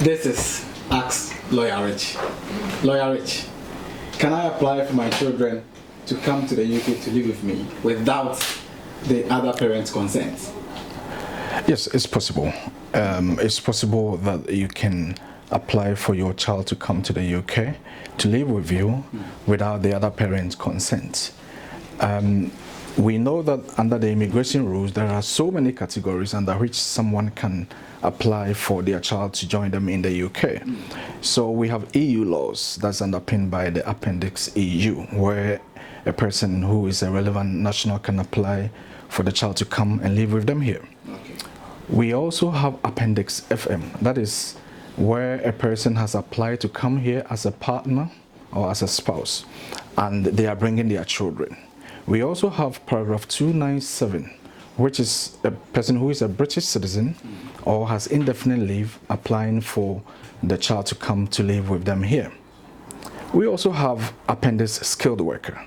This is Ask Lawyer Rich. Lawyer Rich, can I apply for my children to come to the UK to live with me without the other parent's consent? Yes, it's possible. It's possible that you can apply for your child to come to the UK to live with you without the other parent's consent. We know that under the immigration rules, there are so many categories under which someone can apply for their child to join them in the UK. So we have EU laws that's underpinned by the Appendix EU, where a person who is a relevant national can apply for the child to come and live with them here. Okay. We also have Appendix FM, that is where a person has applied to come here as a partner or as a spouse, and they are bringing their children. We also have paragraph 297, which is a person who is a British citizen or has indefinite leave applying for the child to come to live with them here. We also have Appendix skilled worker,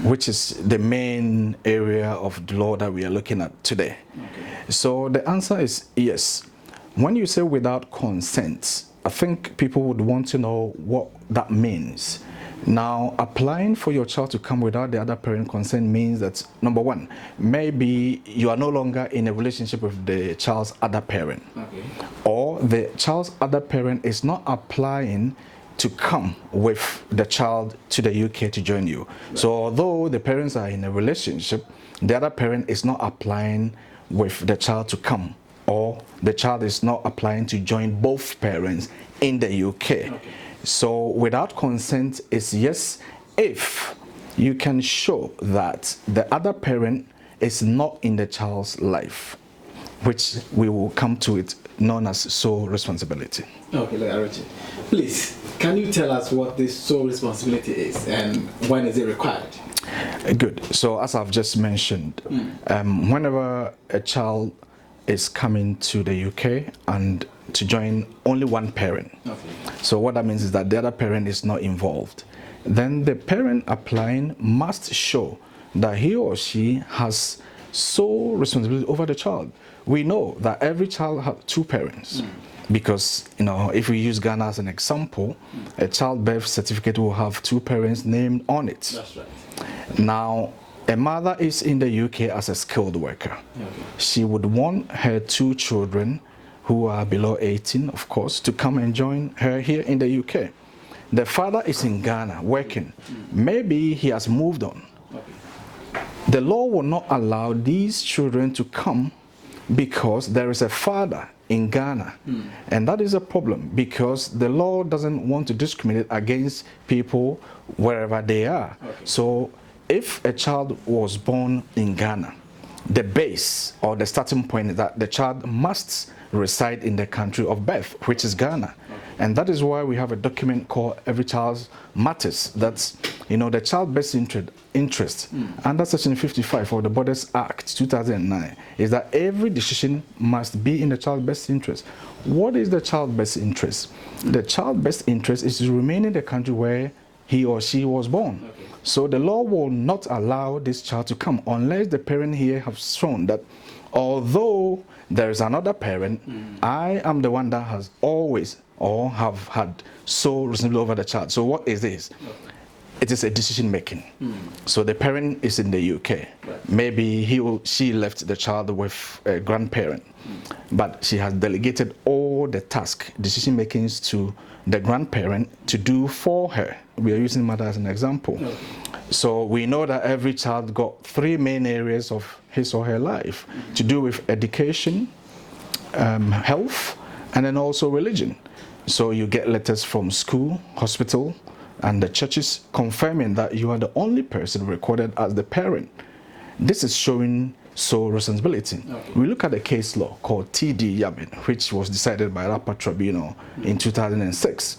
which is the main area of the law that we are looking at today. Okay. So the answer is yes. When you say without consent, I think people would want to know what that means. Now, applying for your child to come without the other parent consent means that, number one, maybe you are no longer in a relationship with the child's other parent. Okay. Or the child's other parent is not applying to come with the child to the UK to join you. Right. So although the parents are in a relationship, the other parent is not applying with the child to come, or the child is not applying to join both parents in the UK. Okay. So without consent is yes, if you can show that the other parent is not in the child's life, which we will come to it known as sole responsibility. Okay, Lawyer Richie, please, can you tell us what this sole responsibility is and when is it required? Good. So as I've just mentioned, whenever a child is coming to the UK and to join only one parent, Okay. so what that means is that the other parent is not involved, then the parent applying must show that he or she has sole responsibility over the child. We know that every child has two parents. Because, if we use Ghana as an example, a child birth certificate will have two parents named on it. That's right. Now, a mother is in the UK as a skilled worker. Okay. She would want her two children, who are below 18, of course, to come and join her here in the UK. The father is in Ghana working. Maybe he has moved on. Okay. The law will not allow these children to come because there is a father in Ghana. And that is a problem because the law doesn't want to discriminate against people wherever they are. Okay. So if a child was born in Ghana, the base or the starting point is that the child must reside in the country of birth, which is Ghana. Okay. And that is why we have a document called Every Child Matters. That's, the child best interest under Section 55 of the Borders Act 2009 is that every decision must be in the child best interest. What is the child best interest? The child best interest is to remain in the country where he or she was born. Okay. So the law will not allow this child to come unless the parent here has shown that although there is another parent, I am the one that has always or have had sole responsibility over the child. So what is this? Okay. It is a decision making. So the parent is in the UK. Right. Maybe she left the child with a grandparent, but she has delegated all the decision makings to the grandparent to do for her. We are using mother as an example. Okay. So we know that every child got three main areas of his or her life to do with education, health, and then also religion. So you get letters from school, hospital, and the churches confirming that you are the only person recorded as the parent. This is showing sole responsibility. Okay. We look at the case law called T.D. Yabin, which was decided by Rapa Tribunal in 2006.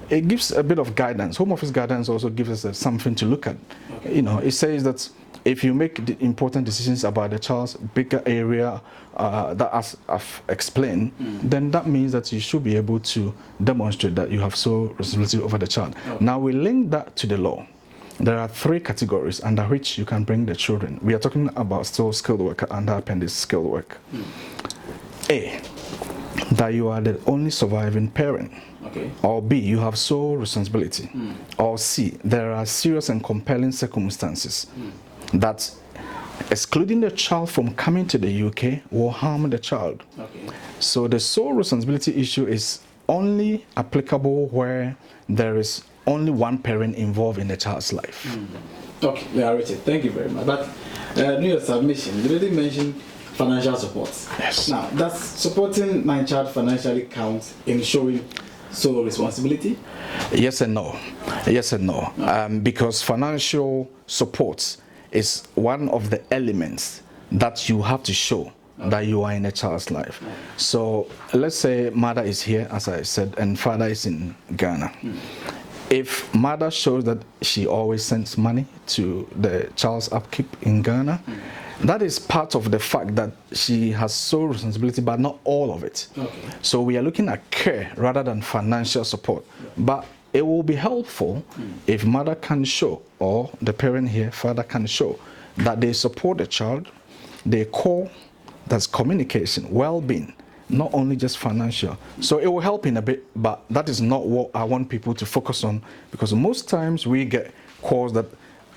It gives a bit of guidance. Home Office guidance also gives us something to look at. Okay. It says that if you make the important decisions about the child's bigger area that as I've explained, then that means that you should be able to demonstrate that you have sole responsibility over the child. Okay. Now we link that to the law. There are three categories under which you can bring the children. We are talking about still skilled worker under Appendix skilled work. A, that you are the only surviving parent. Okay. Or B, you have sole responsibility. Or C, there are serious and compelling circumstances that excluding the child from coming to the UK will harm the child. Okay. So the sole responsibility issue is only applicable where there is only one parent involved in the child's life. Okay, yeah, Richard, thank you very much. But in your submission, you already mentioned financial support. Yes. Now, does supporting my child financially count in showing sole responsibility? Yes and no. Yes and no. Because financial support is one of the elements that you have to show that you are in a child's life. So let's say mother is here, as I said, and father is in Ghana. If mother shows that she always sends money to the child's upkeep in Ghana, that is part of the fact that she has sole responsibility, but not all of it. Okay. So we are looking at care rather than financial support. But it will be helpful if mother can show, or the parent here, father can show, that they support the child, they call, that's communication, well-being, not only just financial. So it will help in a bit, but that is not what I want people to focus on, because most times we get calls that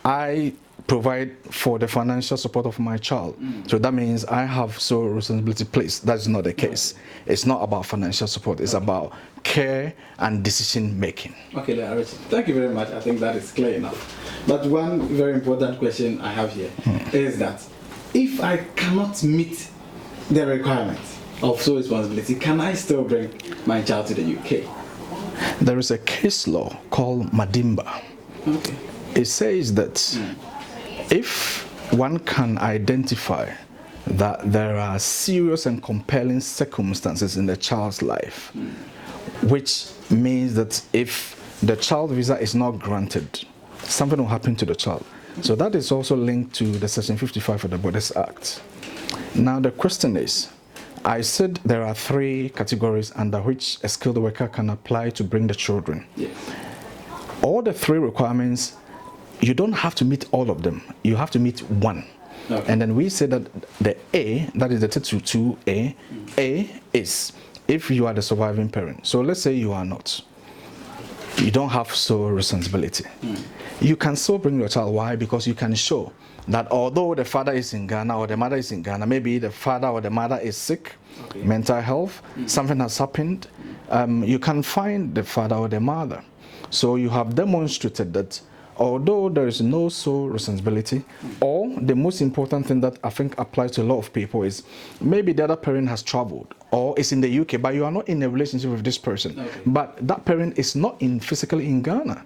I provide for the financial support of my child. So that means I have sole responsibility placed. That's not the case. It's not about financial support. It's about care and decision making. Okay, Richard, thank you very much. I think that is clear enough. But one very important question I have here is that if I cannot meet the requirements of sole responsibility, can I still bring my child to the UK? There is a case law called Madimba. Okay. It says that if one can identify that there are serious and compelling circumstances in the child's life, which means that if the child visa is not granted, something will happen to the child. So that is also linked to the Section 55 of the Borders Act. Now the question is, I said there are 3 categories under which a skilled worker can apply to bring the children. Yes. All the 3 requirements, you don't have to meet all of them. You have to meet one. Okay. And then we say that the A, that is the Title 2A, A is if you are the surviving parent. So let's say you are not. You don't have sole responsibility. You can still bring your child. Why? Because you can show that although the father is in Ghana or the mother is in Ghana, maybe the father or the mother is sick, mental health, something has happened, you can find the father or the mother. So you have demonstrated that although there is no sole responsibility, or the most important thing that I think applies to a lot of people is maybe the other parent has traveled or is in the UK, but you are not in a relationship with this person. Okay. But that parent is not physically in Ghana.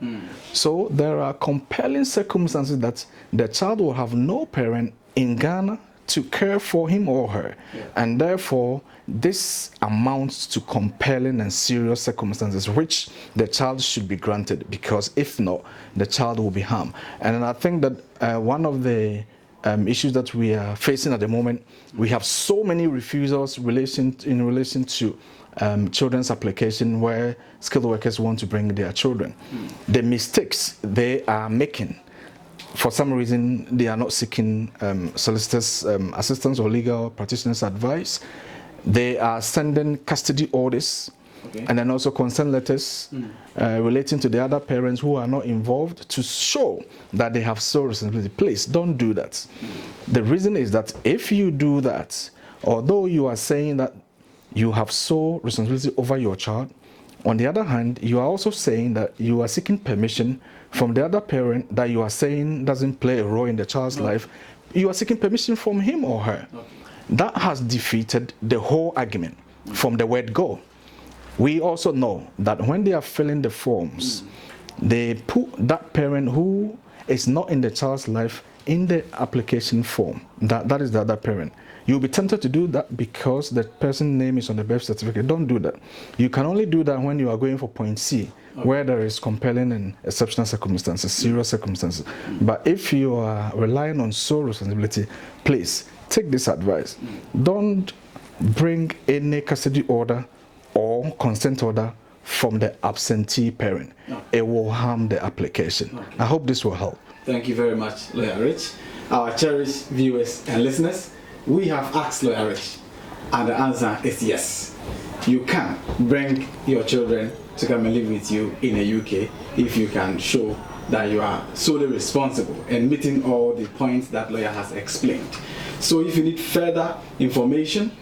So there are compelling circumstances that the child will have no parent in Ghana to care for him or her. And therefore, this amounts to compelling and serious circumstances which the child should be granted, because if not, the child will be harmed. And I think that one of the issues that we are facing at the moment, we have so many refusals in relation to children's application where skilled workers want to bring their children. The mistakes they are making, for some reason, they are not seeking solicitors' assistance or legal practitioners' advice. They are sending custody orders and then also consent letters relating to the other parents who are not involved to show that they have sole responsibility. Please don't do that. The reason is that if you do that, although you are saying that you have sole responsibility over your child, on the other hand, you are also saying that you are seeking permission from the other parent that you are saying doesn't play a role in the child's life. You are seeking permission from him or her. That has defeated the whole argument from the word go. We also know that when they are filling the forms, they put that parent who is not in the child's life in the application form. That is the other parent. You'll be tempted to do that because the person's name is on the birth certificate. Don't do that. You can only do that when you are going for point C, where there is compelling and exceptional circumstances, serious circumstances. But if you are relying on sole responsibility, please take this advice. Don't bring any custody order or consent order from the absentee parent. It will harm the application. I hope this will help. Thank you very much, Lawyer Rich. Our cherished viewers and listeners, we have asked Lawyer Rich, and the answer is yes. you can bring your children to come and live with you in the UK if you can show that you are solely responsible and meeting all the points that lawyer has explained. So if you need further information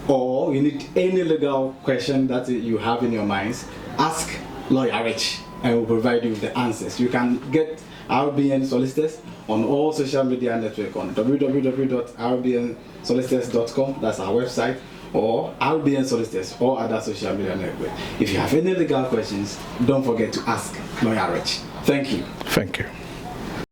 or you need any legal question that you have in your minds, ask Lawyer Rich and we'll provide you with the answers. You can get RBN Solicitors on all social media networks on www.rbnsolicitors.com, that's our website, or RBN Solicitors or other social media networks. If you have any legal questions, don't forget to ask Lawyer Rich. Thank you. Thank you.